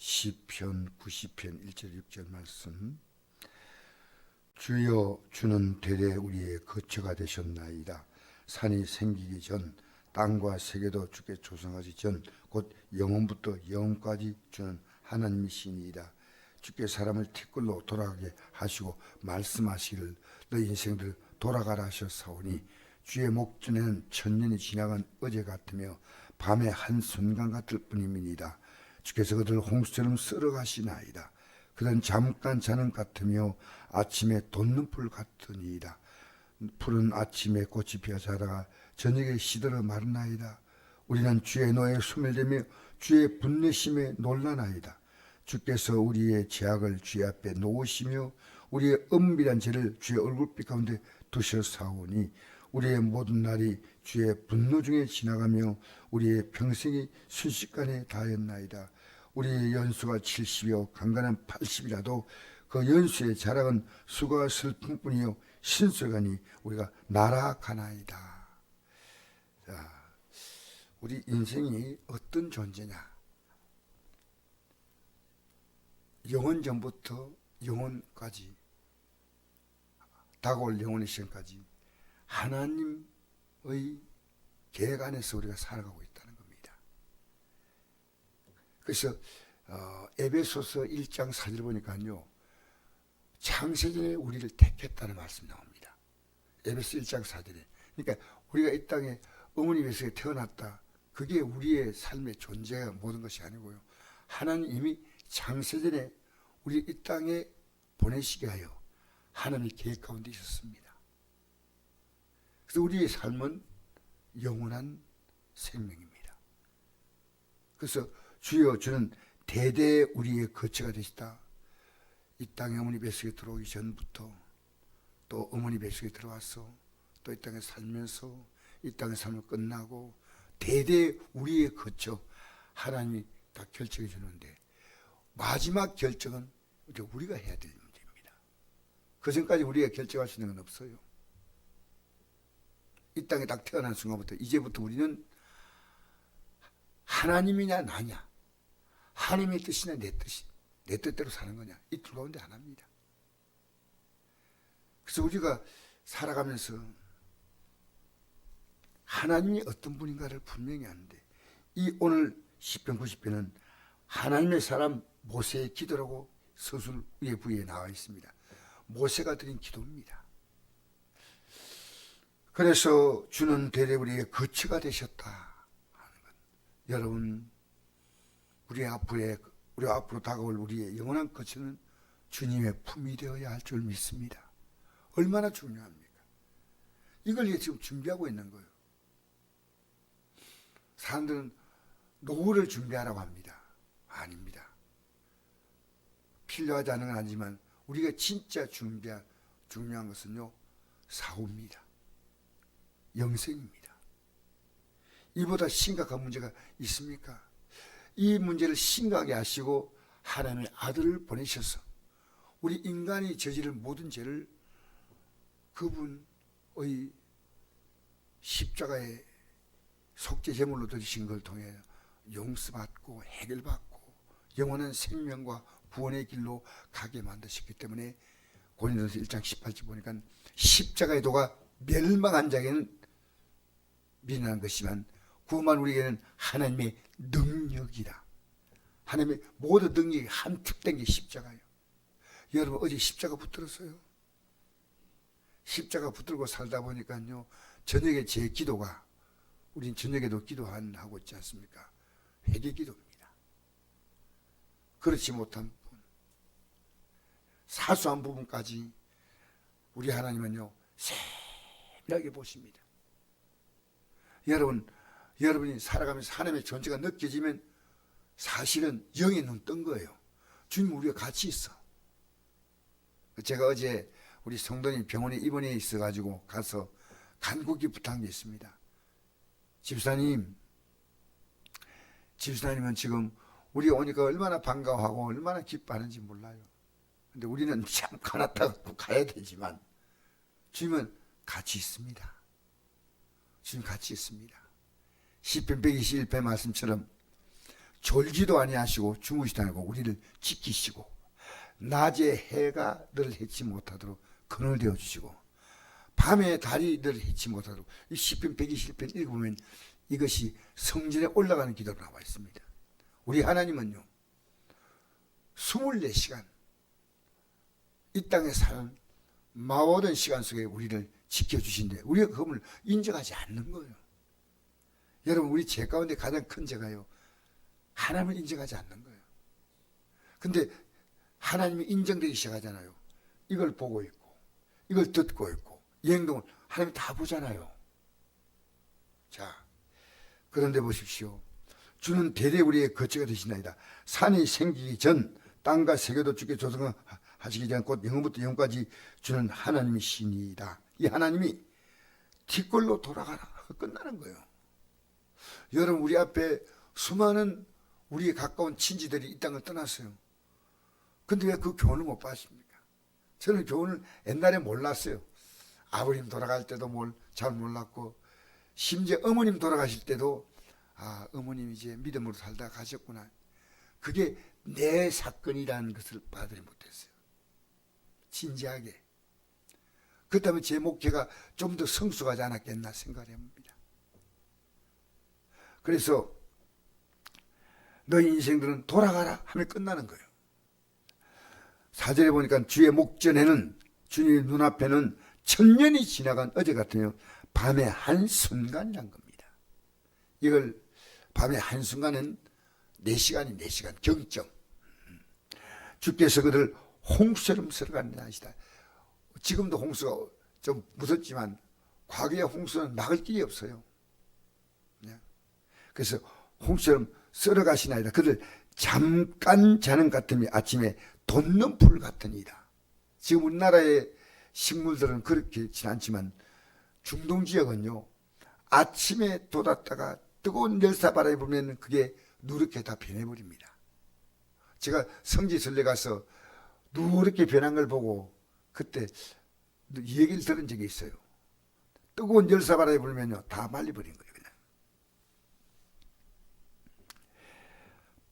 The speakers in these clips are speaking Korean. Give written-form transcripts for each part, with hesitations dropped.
시편 90편 1절 6절 말씀. 주여, 주는 되되 우리의 거처가 되셨나이다. 산이 생기기 전, 땅과 세계도 주께 조성하기 전, 곧 영원부터 영원까지 주는 하나님이시니이다. 주께 사람을 티끌로 돌아가게 하시고 말씀하시기를 너 인생들 돌아가라 하셨사오니, 주의 목전에는 천년이 지나간 어제 같으며 밤의 한순간 같을 뿐임이니이다. 주께서 그들을 홍수처럼 쓸어가시나이다. 그들은 잠깐 자는 같으며 아침에 돋는 풀 같으니이다. 풀은 아침에 꽃이 피어 자라가 저녁에 시들어 마르나이다. 우리는 주의 노에 소멸되며 주의 분내심에 놀라나이다. 주께서 우리의 죄악을 주의 앞에 놓으시며 우리의 은밀한 죄를 주의 얼굴빛 가운데 두셨사오니, 우리의 모든 날이 주의 분노 중에 지나가며 우리의 평생이 순식간에 다하였나이다. 우리의 연수가 70이요 강간은 80이라도 그 연수의 자랑은 수고와 슬픔뿐이요 신속하니 우리가 날아가나이다. 자, 우리 인생이 어떤 존재냐? 영원 전부터 영원까지, 다가올 영원의 시간까지 하나님의 계획 안에서 우리가 살아가고 있다는 겁니다. 그래서 에베소서 1장 4절 보니까요, 창세전에 우리를 택했다는 말씀이 나옵니다. 에베소 1장 4절에. 그러니까 우리가 이 땅에 어머니 뱃속에 태어났다, 그게 우리의 삶의 존재가 모든 것이 아니고요, 하나님 이미 창세전에 우리 이 땅에 보내시게 하여 하나님의 계획 가운데 있었습니다. 그래서 우리의 삶은 영원한 생명입니다. 그래서 주여, 주는 대대 우리의 거처가 되시다. 이 땅에 어머니 뱃속에 들어오기 전부터, 또 어머니 뱃속에 들어와서, 또 이 땅에 살면서, 이 땅의 삶을 끝나고 대대 우리의 거처 하나님이 다 결정해 주는데, 마지막 결정은 이제 우리가 해야 될 문제입니다. 그 전까지 우리가 결정할 수 있는 건 없어요. 이 땅에 딱 태어난 순간부터 이제부터 우리는 하나님이냐 나냐, 하나님의 뜻이냐 내 뜻이, 내 뜻대로 사는 거냐, 이 둘 가운데 하나입니다. 그래서 우리가 살아가면서 하나님이 어떤 분인가를 분명히 아는데, 이 오늘 시편 90편은 하나님의 사람 모세의 기도라고 서술 위에 부위에 나와 있습니다. 모세가 드린 기도입니다. 그래서 주는 대대 우리의 거처가 되셨다 하는 것. 여러분, 우리 앞으로 다가올 우리의 영원한 거처는 주님의 품이 되어야 할 줄 믿습니다. 얼마나 중요합니까? 이걸 지금 준비하고 있는 거예요. 사람들은 노후를 준비하라고 합니다. 아닙니다. 필요하지 않은 건 아니지만 우리가 진짜 중요한 것은요, 사후입니다. 영생입니다. 이보다 심각한 문제가 있습니까? 이 문제를 심각하게 하시고 하나님의 아들을 보내셔서 우리 인간이 저지를 모든 죄를 그분의 십자가의 속죄 제물로 드리신 걸 통해 용서받고 해결받고 영원한 생명과 구원의 길로 가게 만드셨기 때문에, 고린도서 1장 18절 보니까 십자가의 도가 멸망한 자에게는 미련한 것이지만 구원한 우리에게는 하나님의 능력이다. 하나님의 모든 능력이 함축된 게 십자가예요. 여러분, 어제 십자가 붙들었어요. 십자가 붙들고 살다 보니까요, 저녁에 제 기도가, 우린 저녁에도 기도하고 있지 않습니까? 회개 기도입니다. 그렇지 못한 부분, 사소한 부분까지 우리 하나님은요, 세밀하게 보십니다. 여러분이 살아가면서 하나님의 존재가 느껴지면 사실은 영의 눈 뜬 거예요. 주님, 우리가 같이 있어. 제가 어제 우리 성도님 병원에 입원해 있어가지고 가서 간곡히 부탁한 게 있습니다. 집사님은 지금 우리 오니까 얼마나 반가워하고 얼마나 기뻐하는지 몰라요. 근데 우리는 참 가났다고 가야 되지만 주님은 같이 있습니다. 주님 같이 있습니다. 시편 121편 말씀처럼 졸지도 아니하시고 주무시도 아니고 우리를 지키시고 낮에 해가 늘 해치 못하도록 그늘 되어 주시고 밤에 달이 늘 해치 못하도록 이 시편 120편 읽으면 이것이 성전에 올라가는 기도로 나와 있습니다. 우리 하나님은요 24시간 이 땅에 사는 모든 시간 속에 우리를 지켜주신데 우리가 그걸 인정하지 않는 거예요. 여러분 우리 죄 가운데 가장 큰 죄가요 하나님을 인정하지 않는 거예요. 근데 하나님이 인정되기 시작하잖아요. 이걸 보고 있고 이걸 듣고 있고 이 행동을 하나님이 다 보잖아요. 자, 그런데 보십시오. 주는 대대 우리의 거처가 되시나이다. 산이 생기기 전 땅과 세계도 주께 조성하시기 전 곧 영원부터 영원까지 주는 하나님이시니이다. 이 하나님이 뒷걸로 돌아가라 끝나는 거예요. 여러분 우리 앞에 수많은 우리의 가까운 친지들이 이 땅을 떠났어요. 근데 왜 그 교훈을 못 받습니까? 저는 교훈을 옛날에 몰랐어요. 아버님 돌아갈 때도 잘 몰랐고 심지어 어머님 돌아가실 때도 아 어머님 이제 믿음으로 살다 가셨구나. 그게 내 사건이라는 것을 받아들이 못했어요. 진지하게. 그렇다면 제 목회가 좀 더 성숙하지 않았겠나 생각을 해봅니다. 그래서 너희 인생들은 돌아가라 하면 끝나는 거예요. 4절에 보니까 주의 목전에는 주님 눈앞에는 천년이 지나간 어제 같으며 밤의 한순간이란 겁니다. 이걸 밤의 한순간은 4시간이 4시간 경점. 주께서 그들 홍수처럼 쓸어가는 하시다. 지금도 홍수가 좀 무섭지만 과거의 홍수는 막을 길이 없어요. 그래서 홍수처럼 쓸어가시나이다. 그들 잠깐 자는 같으며 아침에 돋는 풀 같으니이다. 지금 우리나라의 식물들은 그렇지 않지만 중동 지역은요 아침에 돋았다가 뜨거운 열사바람이 불면 그게 누렇게 다 변해버립니다. 제가 성지순례 가서 누렇게 변한 걸 보고 그때 이 얘기를 들은 적이 있어요. 뜨거운 열사바람이 불면요 다 말려버린 거예요. 그냥.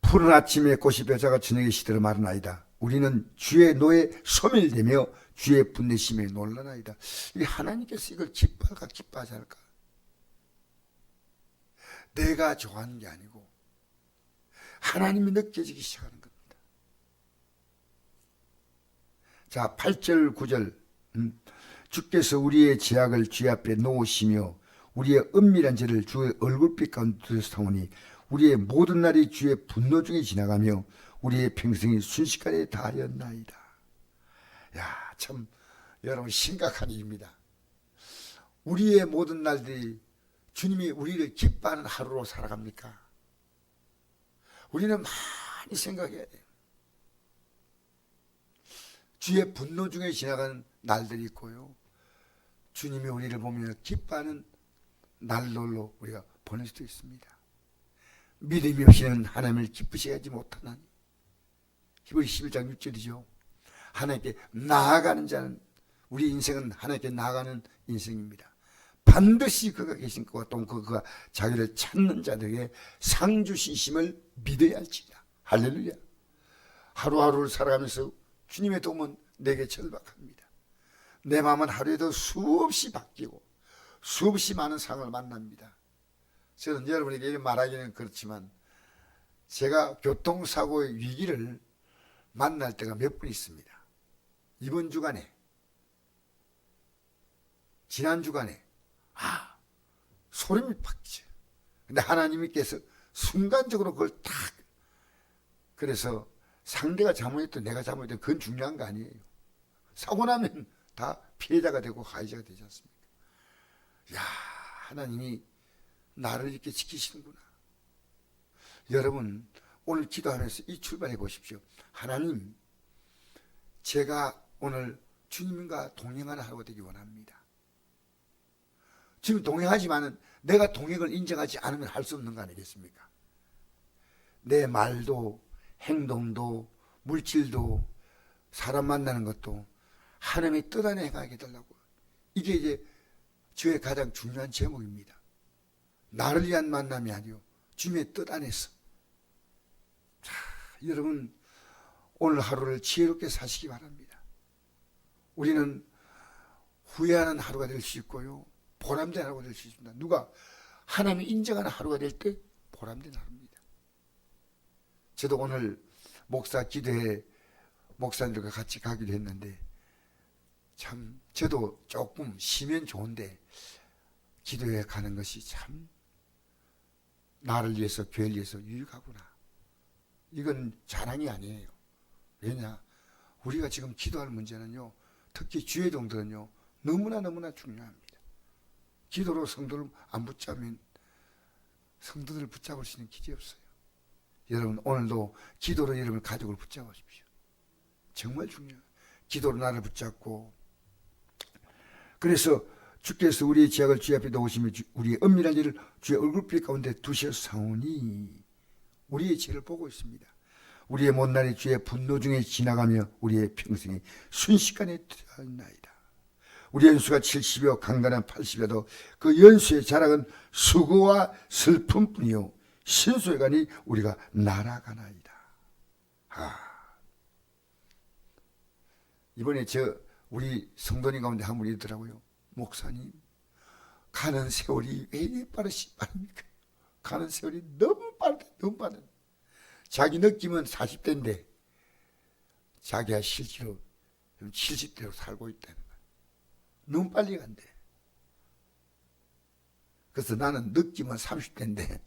푸른 아침에 꽃이 벼자가 저녁에 시들어 마르나이다. 우리는 주의 노에 소멸되며 주의 분내심에 놀라나이다. 이 하나님께서 이걸 기뻐할까 기뻐하지 않을까? 내가 좋아하는 게 아니고 하나님이 느껴지기 시작하는 겁니다. 자, 8절 9절 주께서 우리의 죄악을 주의 앞에 놓으시며 우리의 은밀한 죄를 주의 얼굴빛 가운데 두사오니 우리의 모든 날이 주의 분노 중에 지나가며 우리의 평생이 순식간에 다하였나이다. 야, 참 여러분 심각한 일입니다. 우리의 모든 날들이 주님이 우리를 기뻐하는 하루로 살아갑니까? 우리는 많이 생각해야 돼요. 주의 분노 중에 지나가는 날들이 있고요. 주님이 우리를 보며 기뻐하는 날들로 우리가 보낼 수도 있습니다. 믿음이 없이는 하나님을 기쁘시게 하지 못하나니. 히브리 11장 6절이죠. 하나님께 나아가는 자는 우리 인생은 하나님께 나아가는 인생입니다. 반드시 그가 계신 것과 또 그가 자기를 찾는 자들에게 상 주시심을 믿어야 할지다. 할렐루야. 하루하루를 살아가면서 주님의 도움은 내게 절박합니다. 내 마음은 하루에도 수없이 바뀌고 수없이 많은 상을 만납니다. 저는 여러분에게 말하기는 그렇지만 제가 교통사고의 위기를 만날 때가 몇 번 있습니다. 이번 주간에, 지난 주간에 소름이 팍 끼쳐요. 근데 하나님께서 순간적으로 그걸 탁, 그래서 상대가 잘못했든 내가 잘못했든 그건 중요한 거 아니에요. 사고 나면 다 피해자가 되고 가해자가 되지 않습니까? 야, 하나님이 나를 이렇게 지키시는구나. 여러분 오늘 기도하면서 이 출발해 보십시오. 하나님, 제가 오늘 주님과 동행하는 하루가 되기 원합니다. 지금 동행하지만은 내가 동행을 인정하지 않으면 할 수 없는 거 아니겠습니까? 내 말도 행동도 물질도 사람 만나는 것도 하나님의 뜻 안에 행하게 해달라고. 이게 이제 저의 가장 중요한 제목입니다. 나를 위한 만남이 아니요 주님의 뜻 안에서 자, 여러분 오늘 하루를 지혜롭게 사시기 바랍니다. 우리는 후회하는 하루가 될 수 있고요, 보람된 하루가 될 수 있습니다. 누가 하나님이 인정하는 하루가 될 때 보람된 하루입니다. 저도 오늘 목사 기도회 목사님들과 같이 가기로 했는데 참 저도 조금 쉬면 좋은데 기도회 가는 것이 참 나를 위해서 교회를 위해서 유익하구나. 이건 자랑이 아니에요. 왜냐? 우리가 지금 기도할 문제는요, 특히 주의 종들은요 너무나 중요합니다. 기도로 성도를 안 붙잡으면 성도들을 붙잡을 수 있는 길이 없어요. 여러분 오늘도 기도로 여러분 가족을 붙잡으십시오. 정말 중요해요. 기도로 나를 붙잡고, 그래서 주께서 우리의 죄악을 주의 앞에 놓으시며 우리의 은밀한 일을 주의 얼굴빛 가운데 두셨사오니, 우리의 죄를 보고 있습니다. 우리의 못난이 주의 분노 중에 지나가며 우리의 평생이 순식간에 되었나이다. 우리 연수가 70여 강간한 80여도 그 연수의 자락은 수고와 슬픔뿐이요 신수에 가니 우리가 날아가나이다. 이번에 우리 성도님 가운데 한 분이 있더라고요. 목사님, 가는 세월이 왜 이렇게 빠릅니까? 가는 세월이 너무 빠르다. 자기 느낌은 40대인데 자기가 실제로 70대로 살고 있다는 거야. 너무 빨리 간대. 그래서 나는 느낌은 30대인데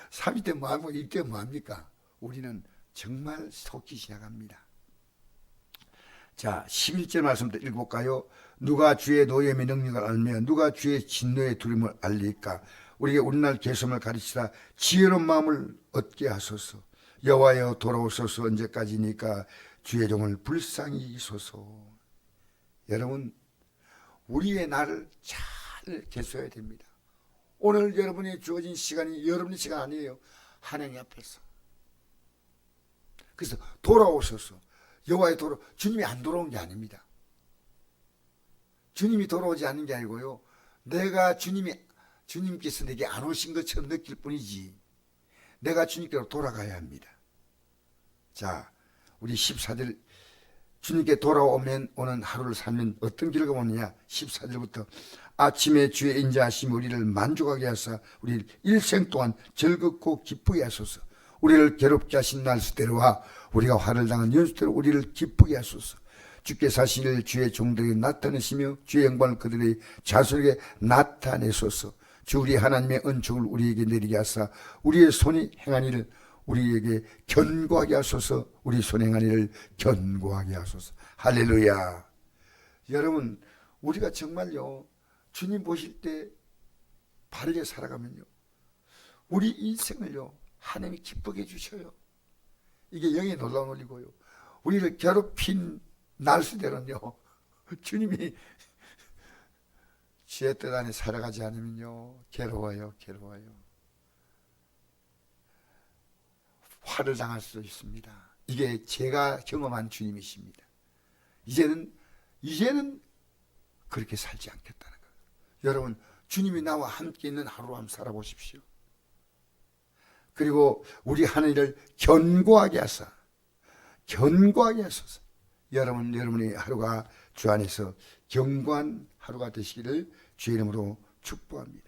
30대 뭐하고 1대 뭐합니까? 우리는 정말 속기 시작합니다. 자, 11절 말씀부터 읽어볼까요? 누가 주의 노염의 능력을 알며 누가 주의 진노의 두려움을 알리까? 우리에게 우리날 개솜을 가르치라. 지혜로운 마음을 얻게 하소서. 여호와여 돌아오소서. 언제까지니까 주의 종을 불쌍히 여기소서. 여러분 우리의 날을 잘 개수해야 됩니다. 오늘 여러분이 주어진 시간이 여러분의 시간 아니에요. 하나님 앞에서. 그래서 돌아오소서. 여호와의 주님이 안 돌아온 게 아닙니다. 주님이 돌아오지 않는 게 아니고요, 내가 주님께서 내게 안 오신 것처럼 느낄 뿐이지 내가 주님께로 돌아가야 합니다. 자, 우리 14절 주님께 돌아오면 오는 하루를 살면 어떤 길을 가보느냐. 14절부터 아침에 주의 인자하심이 우리를 만족하게 하사 우리 일생 동안 즐겁고 기쁘게 하소서. 우리를 괴롭게 하신 날수대로와 우리가 화를 당한 연수대로 우리를 기쁘게 하소서. 주께서 하신 일 주의 종들에게 나타내시며 주의 영광을 그들의 자손에게 나타내소서. 주 우리 하나님의 은총을 우리에게 내리게 하사 우리의 손이 행한 일을 우리에게 견고하게 하소서. 우리 손에 행한 일을 견고하게 하소서. 할렐루야. 여러분 우리가 정말요 주님 보실 때 바르게 살아가면요 우리 인생을요 하나님이 기쁘게 해주셔요. 이게 영의 놀라운 원리고요, 우리를 괴롭힌 날수대로는요 주님이 지혜 뜻 안에 살아가지 않으면요 괴로워요. 화를 당할 수도 있습니다. 이게 제가 경험한 주님이십니다. 이제는 그렇게 살지 않겠다는 거예요. 여러분 주님이 나와 함께 있는 하루 한번 살아보십시오. 그리고 우리 하늘을 견고하게 하소서. 여러분의 하루가 주 안에서 견고한 하루가 되시기를 주의 이름으로 축복합니다.